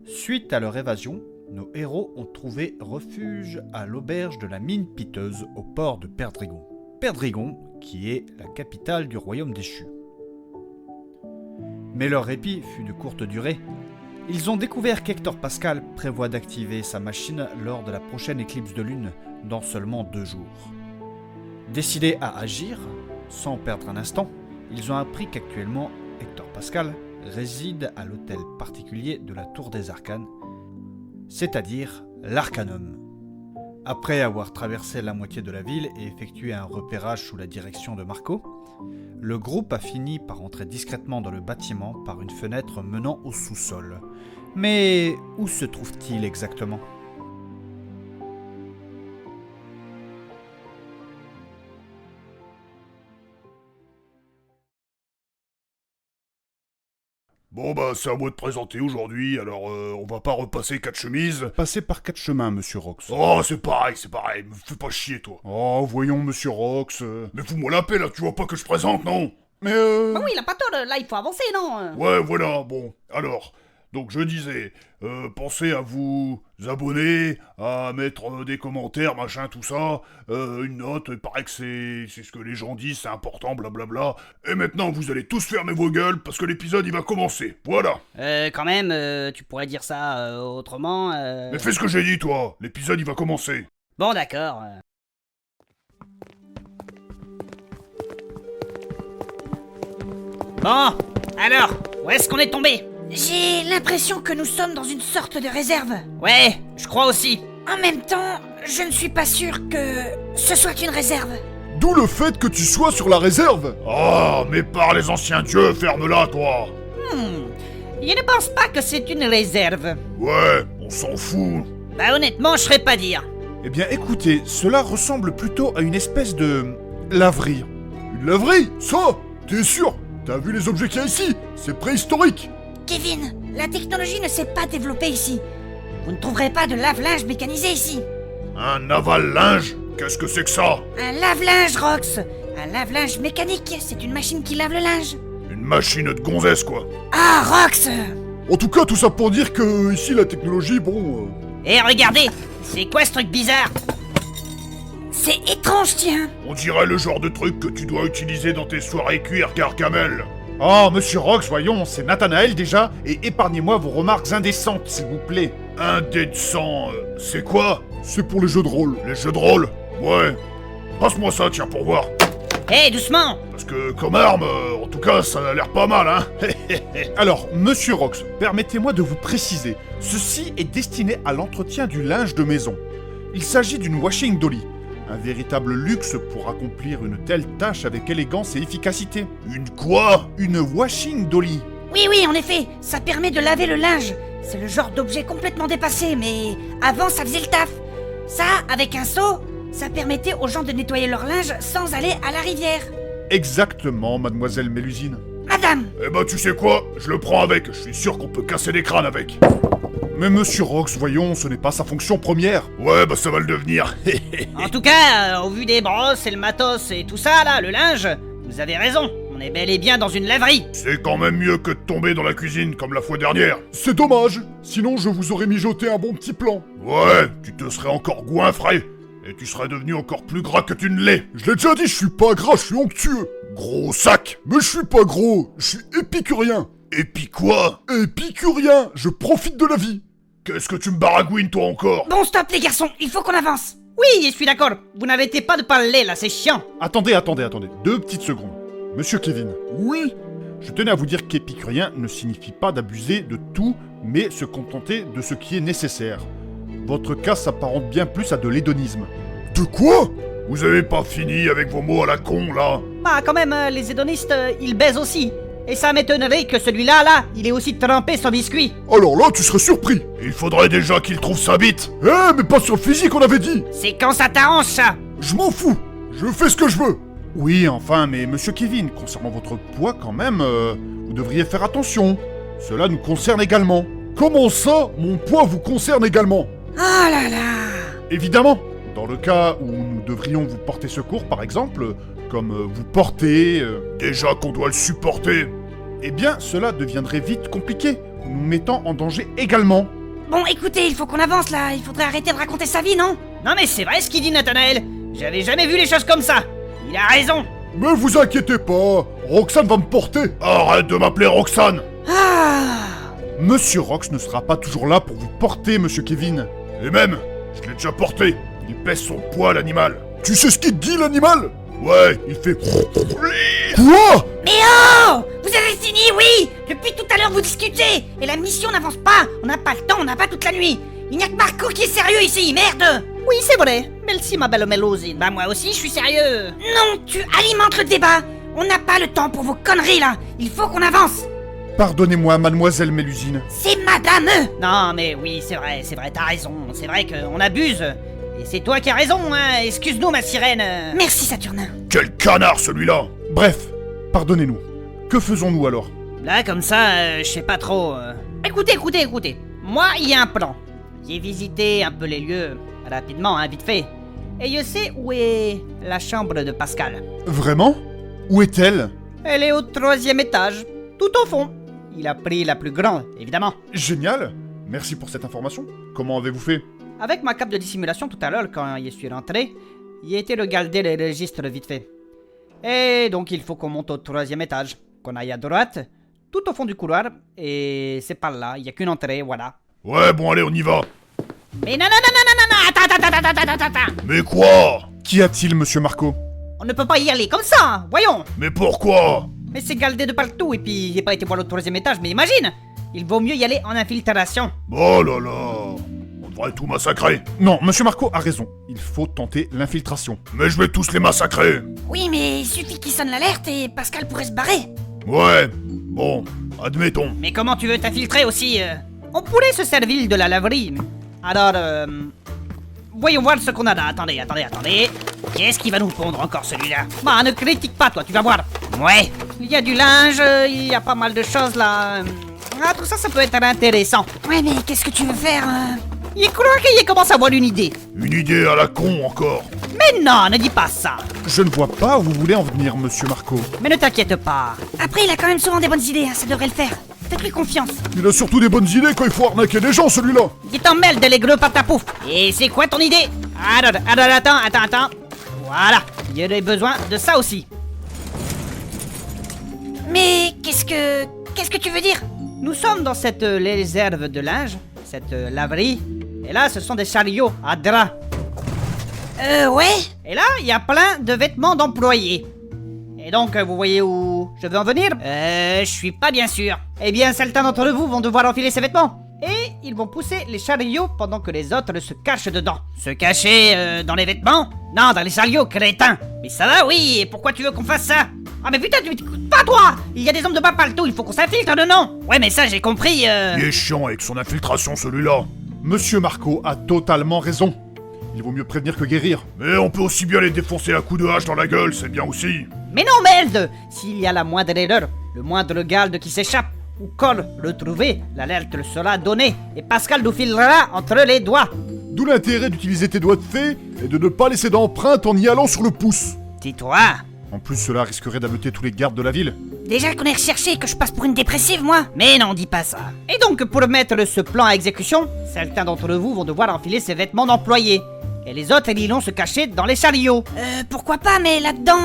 Suite à leur évasion, nos héros ont trouvé refuge à l'auberge de la mine piteuse au port de Perdrigon. Perdrigon, qui est la capitale du royaume déchu. Mais leur répit fut de courte durée. Ils ont découvert qu'Hector Pascal prévoit d'activer sa machine lors de la prochaine éclipse de lune dans seulement 2 jours. Décidés à agir, sans perdre un instant, ils ont appris qu'actuellement Hector Pascal réside à l'hôtel particulier de la Tour des Arcanes, c'est-à-dire l'Arcanum. Après avoir traversé la moitié de la ville et effectué un repérage sous la direction de Marco, le groupe a fini par entrer discrètement dans le bâtiment par une fenêtre menant au sous-sol. Mais où se trouve-t-il exactement ? Bon bah c'est à moi de présenter aujourd'hui, alors on va pas repasser 4 chemises. Passez par 4 chemins, monsieur Rox. Oh c'est pareil, me fais pas chier toi. Oh, voyons, monsieur Rox. Mais fous-moi la paix là, tu vois pas que je présente, non? Mais Bah oui, il a pas tort, là il faut avancer, non? Ouais voilà, bon, alors, donc je disais, pensez à vous abonner, à mettre des commentaires, machin, tout ça, une note, il paraît que c'est ce que les gens disent, c'est important, blablabla. Et maintenant vous allez tous fermer vos gueules parce que l'épisode il va commencer, voilà. Quand même, tu pourrais dire ça autrement. Mais fais ce que j'ai dit toi, l'épisode il va commencer. Bon, d'accord. Bon, alors, où est-ce qu'on est tombé? J'ai l'impression que nous sommes dans une sorte de réserve. Ouais, je crois aussi. En même temps, je ne suis pas sûr que ce soit une réserve. d'où le fait que tu sois sur la réserve. Oh, mais par les anciens dieux, ferme-la toi. Je ne pense pas que c'est une réserve. Ouais, on s'en fout. Bah honnêtement, je saurais pas dire. Eh bien écoutez, cela ressemble plutôt à une espèce de laverie. Une laverie? Ça? T'es sûr? T'as vu les objets qu'il y a ici? C'est préhistorique. Kevin, la technologie ne s'est pas développée ici. Vous ne trouverez pas de lave-linge mécanisé ici. Un aval-linge? Qu'est-ce que c'est que ça? Un lave-linge, Rox. Un lave-linge mécanique, c'est une machine qui lave le linge. Une machine de gonzesse quoi. Ah, Rox! En tout cas, tout ça pour dire que ici la technologie, bon... Eh regardez, c'est quoi ce truc bizarre? C'est étrange, tiens. On dirait le genre de truc que tu dois utiliser dans tes soirées cuir Gargamel. Oh, monsieur Rox, voyons, c'est Nathanaël déjà, et épargnez-moi vos remarques indécentes, s'il vous plaît. Indécent, c'est quoi? C'est pour les jeux de rôle. Les jeux de rôle? Ouais. Passe-moi ça, tiens, pour voir. Eh, doucement. Parce que comme arme, en tout cas, ça a l'air pas mal, hein. Alors, monsieur Rox, permettez-moi de vous préciser, ceci est destiné à l'entretien du linge de maison. Il s'agit d'une washing dolly, un véritable luxe pour accomplir une telle tâche avec élégance et efficacité. Une quoi? Une washing dolly. Oui, en effet, ça permet de laver le linge. C'est le genre d'objet complètement dépassé, mais avant ça faisait le taf. Ça, avec un seau, ça permettait aux gens de nettoyer leur linge sans aller à la rivière. Exactement, mademoiselle Mélusine. Madame, Eh ben, tu sais quoi? Je le prends avec, je suis sûr qu'on peut casser des crânes avec. Mais monsieur Rox, voyons, ce n'est pas sa fonction première. Ouais, bah ça va le devenir. En tout cas, au vu des brosses et le matos et tout ça là, le linge, vous avez raison. On est bel et bien dans une laverie. C'est quand même mieux que de tomber dans la cuisine comme la fois dernière. C'est dommage, sinon je vous aurais mijoté un bon petit plan. Ouais, tu te serais encore goinfré. Et tu serais devenu encore plus gras que tu ne l'es. Je l'ai déjà dit, je suis pas gras, je suis onctueux. Gros sac. Mais je suis pas gros, je suis épicurien. Et puis quoi? Épicurien, je profite de la vie. Qu'est-ce que tu me baragouines toi encore? bon stop les garçons, il faut qu'on avance. Oui, je suis d'accord. Vous n'arrêtez pas de parler là, c'est chiant. Attendez, 2 petites secondes. Monsieur Kevin. Oui. Je tenais à vous dire qu'épicurien ne signifie pas d'abuser de tout, mais se contenter de ce qui est nécessaire. Votre cas s'apparente bien plus à de l'hédonisme. De quoi? Vous avez pas fini avec vos mots à la con là? Bah quand même, les hédonistes, ils baisent aussi. Et ça m'étonnerait que celui-là, il ait aussi trempé son biscuit. Alors là, tu serais surpris. Il faudrait déjà qu'il trouve sa bite. Eh, mais pas sur le physique, on avait dit. C'est quand ça t'arrange ça. Je m'en fous. Je fais ce que je veux. Oui, enfin, mais monsieur Kevin, concernant votre poids quand même, vous devriez faire attention. Cela nous concerne également. Comment ça, mon poids vous concerne également? Oh là là. Évidemment, dans le cas où nous devrions vous porter secours, par exemple, comme vous porter, Déjà qu'on doit le supporter. eh bien, cela deviendrait vite compliqué, nous mettant en danger également. Bon, écoutez, il faut qu'on avance là. Il faudrait arrêter de raconter sa vie, non? Non mais c'est vrai ce qu'il dit Nathanaël. J'avais jamais vu les choses comme ça. Il a raison. Mais vous inquiétez pas, Roxane va me porter. Arrête de m'appeler Roxane. Ah. Monsieur Rox ne sera pas toujours là pour vous porter, monsieur Kevin. Et même, je l'ai déjà porté. Il pèse son poids, l'animal. Tu sais ce qu'il dit, l'animal? Ouais, il fait... Quoi? Mais oh! Vous avez fini, oui! Depuis tout à l'heure, vous discutez! Et la mission n'avance pas! On n'a pas le temps, on n'a pas toute la nuit! Il n'y a que Marco qui est sérieux ici, merde! Oui c'est vrai. Merci ma belle Mélusine. Bah moi aussi je suis sérieux. Non, tu alimentes le débat! On n'a pas le temps pour vos conneries là! Il faut qu'on avance! Pardonnez-moi, mademoiselle Mélusine. C'est madame! Non mais oui c'est vrai, t'as raison. C'est vrai qu'on abuse. Et c'est toi qui as raison, hein. Excuse-nous ma sirène. Merci, Saturnin. Quel canard, celui-là. Bref, pardonnez-nous. Que faisons-nous alors? Là comme ça, je sais pas trop. Écoutez. Moi il y a un plan. J'ai visité un peu les lieux, rapidement, hein, vite fait. Et je sais où est la chambre de Pascal. Vraiment? Où est-elle? Elle est au 3e étage, tout au fond. Il a pris la plus grande, évidemment. Génial. Merci pour cette information. Comment avez-vous fait? Avec ma cape de dissimulation tout à l'heure, quand je suis rentré, il a été regarder les registres vite fait. Et donc il faut qu'on monte au 3e étage, qu'on aille à droite, tout au fond du couloir, et c'est par là, il n'y a qu'une entrée, voilà. Ouais, bon, allez, on y va. Mais non, attends. Mais quoi? Qu'y a-t-il, monsieur Marco? On ne peut pas y aller comme ça, voyons. Mais pourquoi? Mais c'est galdé de partout, et puis j'ai pas été voir le 3e étage, mais imagine, il vaut mieux y aller en infiltration. Oh là là. On devrait tout massacrer. Non, monsieur Marco a raison. Il faut tenter l'infiltration. Mais je vais tous les massacrer. Oui, mais il suffit qu'il sonne l'alerte et Pascal pourrait se barrer. Ouais, bon, admettons. Mais comment tu veux t'infiltrer aussi On pourrait se servir de la laverie. Alors, voyons voir ce qu'on a là. Attendez. Qu'est-ce qui va nous pondre encore celui-là? Bah, ne critique pas toi, tu vas voir. Ouais, il y a du linge, il y a pas mal de choses là. Ah, tout ça, ça peut être intéressant. Ouais, mais qu'est-ce que tu veux faire Il croit qu'il commence à avoir une idée. Une idée à la con encore. Mais non, ne dis pas ça. Je ne vois pas où vous voulez en venir, monsieur Marco. Mais ne t'inquiète pas. Après, il a quand même souvent des bonnes idées, hein, ça devrait le faire. Faites-lui confiance. Il a surtout des bonnes idées quand il faut arnaquer des gens, celui-là. Il t'en mêle de l'aigre patapouf. Et c'est quoi ton idée? Alors, attends. Voilà, j'aurais besoin de ça aussi. Mais qu'est-ce que tu veux dire? Nous sommes dans cette réserve de linge, cette laverie. Et là, ce sont des chariots à draps. Ouais. Et là, il y a plein de vêtements d'employés. Et donc, vous voyez où je veux en venir? Je suis pas bien sûr. Eh bien, certains d'entre vous vont devoir enfiler ces vêtements. Et ils vont pousser les chariots pendant que les autres se cachent dedans. Se cacher dans les vêtements? Non, dans les chariots, crétin. Mais ça va, oui, et pourquoi tu veux qu'on fasse ça? Ah mais putain, tu m'écoutes pas toi! Il y a des hommes de bas partout, il faut qu'on s'infiltre, non? Ouais, mais ça, j'ai compris, Il est chiant avec son infiltration, celui-là. Monsieur Marco a totalement raison. Il vaut mieux prévenir que guérir. Mais on peut aussi bien les défoncer à coups de hache dans la gueule, c'est bien aussi. Mais non, merde! S'il y a la moindre erreur, le moindre garde qui s'échappe, ou Cole retrouvé, l'alerte le sera donnée, et Pascal nous filera entre les doigts. D'où l'intérêt d'utiliser tes doigts de fée et de ne pas laisser d'empreinte en y allant sur le pouce. Tais-toi! En plus, cela risquerait d'ameuter tous les gardes de la ville. Déjà qu'on est recherché et que je passe pour une dépressive, moi. Mais non, dis pas ça. Et donc, pour mettre ce plan à exécution, certains d'entre vous vont devoir enfiler ces vêtements d'employés. Et les autres, ils iront se cacher dans les chariots. Pourquoi pas, mais là-dedans,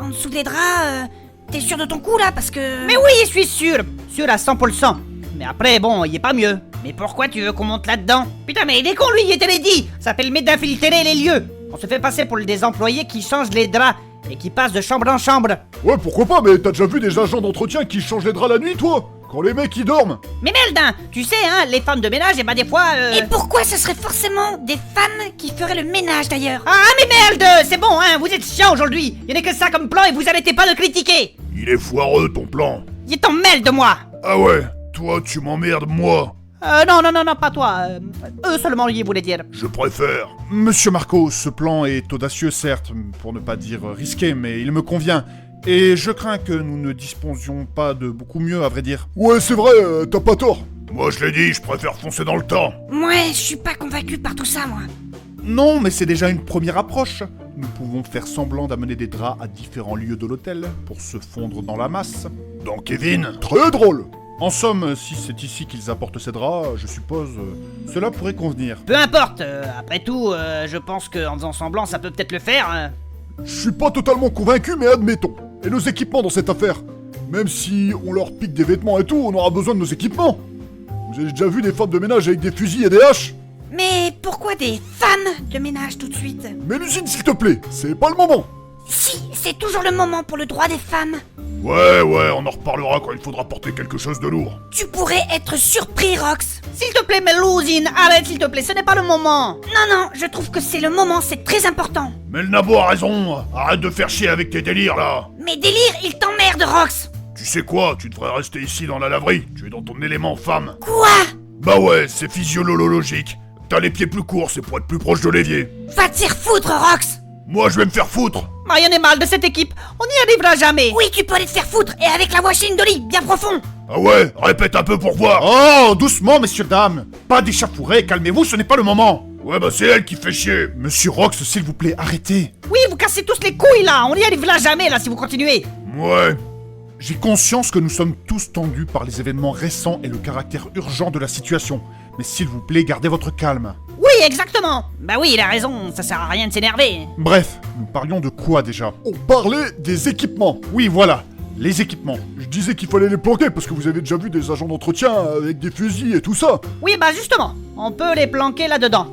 en dessous des draps, t'es sûr de ton coup, là, parce que... Mais oui, je suis sûr à 100%. Mais après, bon, il est pas mieux. Mais pourquoi tu veux qu'on monte là-dedans? Putain, mais il est con, lui, il était dit. Ça permet d'infiltrer les lieux. On se fait passer pour des employés qui changent les draps et qui passent de chambre en chambre. Ouais, pourquoi pas, mais t'as déjà vu des agents d'entretien qui changent les draps la nuit, toi? Quand les mecs, ils dorment? Mais merde, hein, tu sais, hein, les femmes de ménage, et bah des fois... Et pourquoi ce serait forcément des femmes qui feraient le ménage, d'ailleurs? Ah, mais merde, c'est bon, hein, vous êtes chiant aujourd'hui. Il n'y a que ça comme plan et vous arrêtez pas de critiquer. Il est foireux, ton plan. Il t'en mêle de moi. Ah ouais, toi, tu m'emmerdes, moi. Non, pas toi. Eux seulement, il voulait dire. Je préfère. Monsieur Marco, ce plan est audacieux, certes, pour ne pas dire risqué, mais il me convient. Et je crains que nous ne disposions pas de beaucoup mieux, à vrai dire. Ouais, c'est vrai, t'as pas tort. Moi, je l'ai dit, je préfère foncer dans le tas. Ouais, je suis pas convaincu par tout ça, moi. Non, mais c'est déjà une première approche. Nous pouvons faire semblant d'amener des draps à différents lieux de l'hôtel pour se fondre dans la masse. Dans Kevin. Très drôle. En somme, si c'est ici qu'ils apportent ces draps, je suppose, cela pourrait convenir. Peu importe, après tout, je pense qu'en faisant semblant, ça peut peut-être le faire. Je suis pas totalement convaincu, mais admettons. Et nos équipements dans cette affaire? Même si on leur pique des vêtements et tout, on aura besoin de nos équipements. Vous avez déjà vu des femmes de ménage avec des fusils et des haches? Mais pourquoi des femmes de ménage tout de suite? Mais l'usine, s'il te plaît, c'est pas le moment. Si, c'est toujours le moment pour le droit des femmes. Ouais, on en reparlera quand il faudra porter quelque chose de lourd. Tu pourrais être surpris, Rox. S'il te plaît, Mélusine, arrête s'il te plaît, ce n'est pas le moment. Non, je trouve que c'est le moment, c'est très important. Mais le Nabo a raison, arrête de faire chier avec tes délires là. Mes délires, ils t'emmerdent, Rox. Tu sais quoi, tu devrais rester ici dans la laverie, tu es dans ton élément femme. Quoi? Bah ouais, c'est physiologique. T'as les pieds plus courts, c'est pour être plus proche de l'évier. Va te faire foutre, Rox. Moi je vais me faire foutre. Rien n'est mal de cette équipe, on n'y arrivera jamais. Oui, tu peux aller te faire foutre, et avec la washing dolly, bien profond. Ah ouais, répète un peu pour voir. Oh, doucement, messieurs, dames. Pas d'échauffourée, calmez-vous, ce n'est pas le moment. Ouais bah c'est elle qui fait chier. Monsieur Rox, s'il vous plaît, arrêtez. Oui, vous cassez tous les couilles là, on n'y arrivera jamais là si vous continuez. Ouais. J'ai conscience que nous sommes tous tendus par les événements récents et le caractère urgent de la situation. Mais s'il vous plaît, gardez votre calme. Oui, exactement. Bah oui, il a raison, ça sert à rien de s'énerver. Bref, nous parlions de quoi déjà? On parlait des équipements. Oui, voilà, les équipements. Je disais qu'il fallait les planquer parce que vous avez déjà vu des agents d'entretien avec des fusils et tout ça. Oui, bah justement, on peut les planquer là-dedans.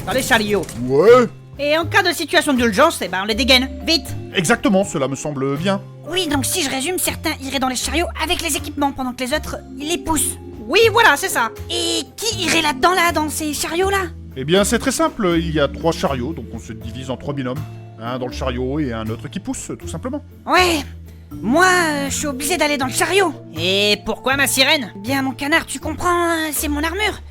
Dans les chariots. Ouais. Et en cas de situation d'urgence, eh ben on les dégaine, vite. Exactement, cela me semble bien. Oui, donc si je résume, certains iraient dans les chariots avec les équipements, pendant que les autres, ils les poussent. Oui, voilà, c'est ça. Et qui irait là-dedans, là, dans ces chariots-là? Eh bien, c'est très simple, il y a 3 chariots, donc on se divise en 3 binômes. Un dans le chariot et un autre qui pousse, tout simplement. Ouais. Moi, je suis obligé d'aller dans le chariot. Et pourquoi ma sirène? Bien, mon canard, tu comprends, c'est mon armure.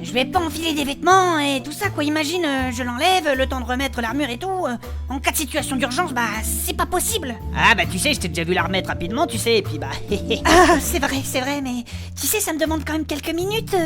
Je vais pas enfiler des vêtements et tout ça, quoi. Imagine, je l'enlève, le temps de remettre l'armure et tout. En cas de situation d'urgence, bah, c'est pas possible. Ah bah tu sais, je t'ai déjà vu la remettre rapidement, tu sais, et puis bah... Ah, c'est vrai, mais tu sais, ça me demande quand même quelques minutes.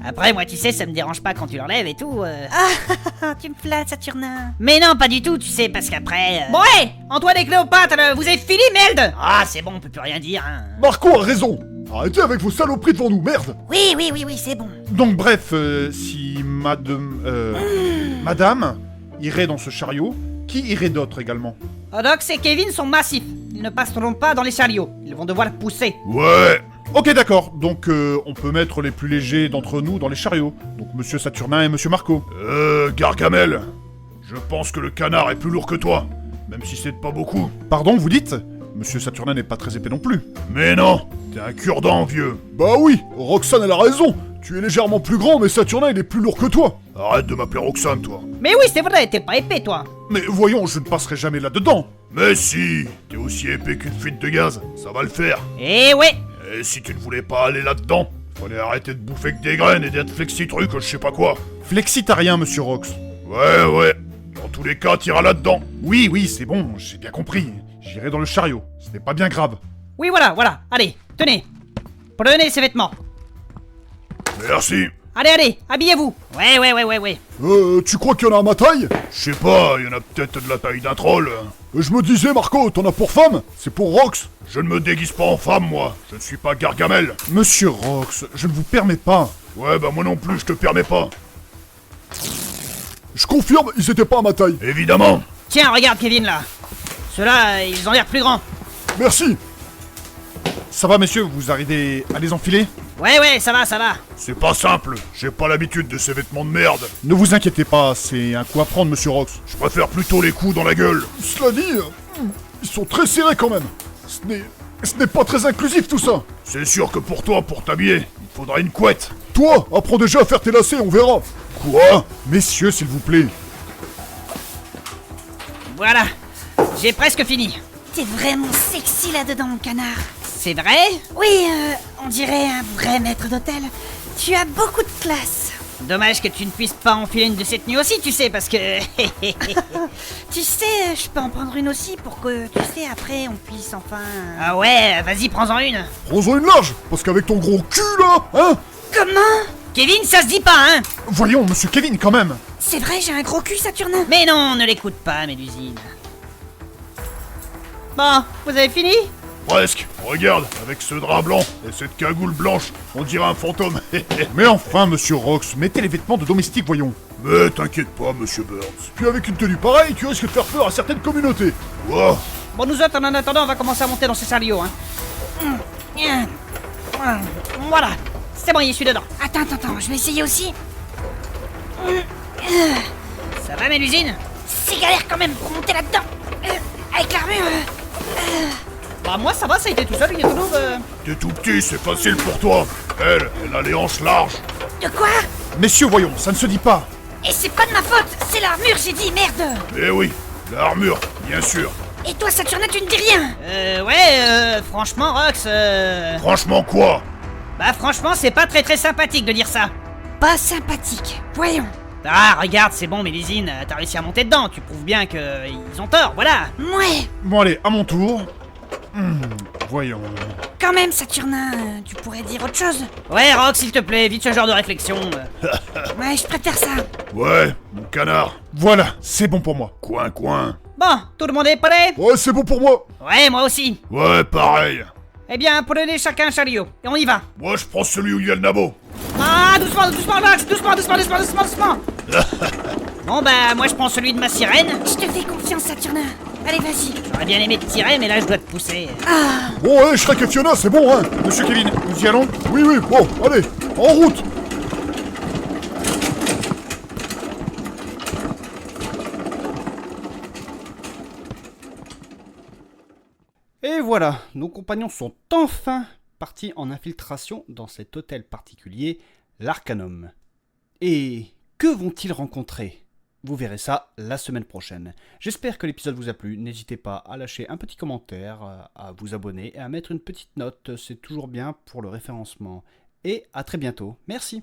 Après, moi, tu sais, ça me dérange pas quand tu l'enlèves et tout. Ah, tu me flattes, Saturnin. Mais non, pas du tout, tu sais, parce qu'après... Bon, hé Antoine et Cléopâtre, vous avez fini, merde. Ah, c'est bon, on peut plus rien dire, hein. Marco a raison. Arrêtez avec vos saloperies devant nous, merde. Oui, c'est bon. Donc bref, si madame irait dans ce chariot, qui irait d'autre également? Odox et Kevin sont massifs. Ils ne passeront pas dans les chariots. Ils vont devoir pousser. Ouais. Ok, d'accord, donc on peut mettre les plus légers d'entre nous dans les chariots. Donc Monsieur Saturnin et Monsieur Marco. Gargamel. Je pense que le canard est plus lourd que toi. Même si c'est pas beaucoup. Pardon, vous dites? Monsieur Saturnin n'est pas très épais non plus. Mais non, t'es un cure-dent, vieux. Bah oui, Roxane elle a raison. Tu es légèrement plus grand, mais Saturnin il est plus lourd que toi. Arrête de m'appeler Roxane, toi. Mais oui, c'est vrai, t'es pas épais, toi. Mais voyons, je ne passerai jamais là-dedans. Mais si, t'es aussi épais qu'une fuite de gaz, ça va le faire. Eh ouais. Et si tu ne voulais pas aller là-dedans, fallait arrêter de bouffer que des graines et d'être flexitruc, je sais pas quoi. Flexitarien, Monsieur Rox. Ouais. Dans tous les cas, t'iras là-dedans. Oui, c'est bon, j'ai bien compris. J'irai dans le chariot, ce n'est pas bien grave. Oui, voilà. Allez, tenez. Prenez ces vêtements. Merci. Allez, habillez-vous. Ouais. Tu crois qu'il y en a à ma taille? Je sais pas, il y en a peut-être de la taille d'un troll. Je me disais, Marco, t'en as pour femme? C'est pour Rox. Je ne me déguise pas en femme, moi. Je ne suis pas Gargamel. Monsieur Rox, je ne vous permets pas. Ouais, bah moi non plus, je te permets pas. Je confirme, ils étaient pas à ma taille. Évidemment. Tiens, regarde Kevin, là. Ceux-là, ils ont l'air plus grands. Merci. Ça va, messieurs, vous arrivez à les enfiler? Ouais, ça va. C'est pas simple, j'ai pas l'habitude de ces vêtements de merde. Ne vous inquiétez pas, c'est un coup à prendre, Monsieur Rox. Je préfère plutôt les coups dans la gueule. Cela dit, ils sont très serrés quand même. Ce n'est pas très inclusif tout ça. C'est sûr que pour toi, pour t'habiller, il faudra une couette. Toi, apprends déjà à faire tes lacets, on verra. Quoi? Messieurs, s'il vous plaît. Voilà. J'ai presque fini. T'es vraiment sexy là-dedans, mon canard. C'est vrai? Oui, on dirait un vrai maître d'hôtel. Tu as beaucoup de classe. Dommage que tu ne puisses pas enfiler une de cette nuit aussi, tu sais, parce que... Tu sais, je peux en prendre une aussi pour que, tu sais, après, on puisse enfin... Ah ouais, vas-y, prends-en une. Prends-en une large, parce qu'avec ton gros cul là, hein? Comment? Kevin, ça se dit pas, hein? Voyons, Monsieur Kevin, quand même. C'est vrai, j'ai un gros cul, Saturnin. Mais non, ne l'écoute pas, Mélusine. Bon, vous avez fini? Presque. Regarde, avec ce drap blanc et cette cagoule blanche, on dirait un fantôme. Mais enfin, monsieur Rox, mettez les vêtements de domestique, voyons. Mais t'inquiète pas, monsieur Burns. Puis avec une tenue pareille, tu risques de faire peur à certaines communautés. Quoi? Bon, nous autres, en attendant, on va commencer à monter dans ces chariots, hein. Voilà. C'est bon, je suis dedans. Attends, je vais essayer aussi. Ça va, Mélusine? C'est galère quand même pour monter là-dedans. Avec l'armure. Bah, moi, ça va, ça a été tout seul, il est tout nouveau. T'es tout petit, c'est facile pour toi. Elle a les hanches larges. De quoi? Messieurs, voyons, ça ne se dit pas. Et c'est pas de ma faute, c'est l'armure, j'ai dit, merde. Eh oui, l'armure, bien sûr. Et toi, Saturnin, tu ne dis rien. Franchement, Rox, Franchement quoi? Bah, franchement, c'est pas très sympathique de dire ça. Pas sympathique. Voyons. Ah, regarde, c'est bon, Mélusine, t'as réussi à monter dedans, tu prouves bien que ils ont tort, voilà. Ouais. Bon allez, à mon tour. Voyons. Quand même, Saturnin, tu pourrais dire autre chose. Ouais, Rox, s'il te plaît, vite ce genre de réflexion. Ouais, je préfère ça. Ouais, mon canard. Voilà, c'est bon pour moi. Coin. Bon, tout le monde est prêt? Ouais, c'est bon pour moi. Ouais, moi aussi. Ouais, pareil. Eh bien, prenez chacun un chariot, et on y va. Moi, je prends celui où il y a le nabo. Ah, doucement, Rox, doucement. Bon, bah, moi je prends celui de ma sirène. Je te fais confiance, Saturnin. Allez, vas-y. J'aurais bien aimé te tirer, mais là je dois te pousser. Bon, allez, Shrek et Fiona, c'est bon, hein. Monsieur Kevin, nous y allons? Oui, bon, allez, en route. Et voilà, nos compagnons sont enfin partis en infiltration dans cet hôtel particulier, l'Arcanum. Et que vont-ils rencontrer? Vous verrez ça la semaine prochaine. J'espère que l'épisode vous a plu. N'hésitez pas à lâcher un petit commentaire, à vous abonner et à mettre une petite note. C'est toujours bien pour le référencement. Et à très bientôt. Merci.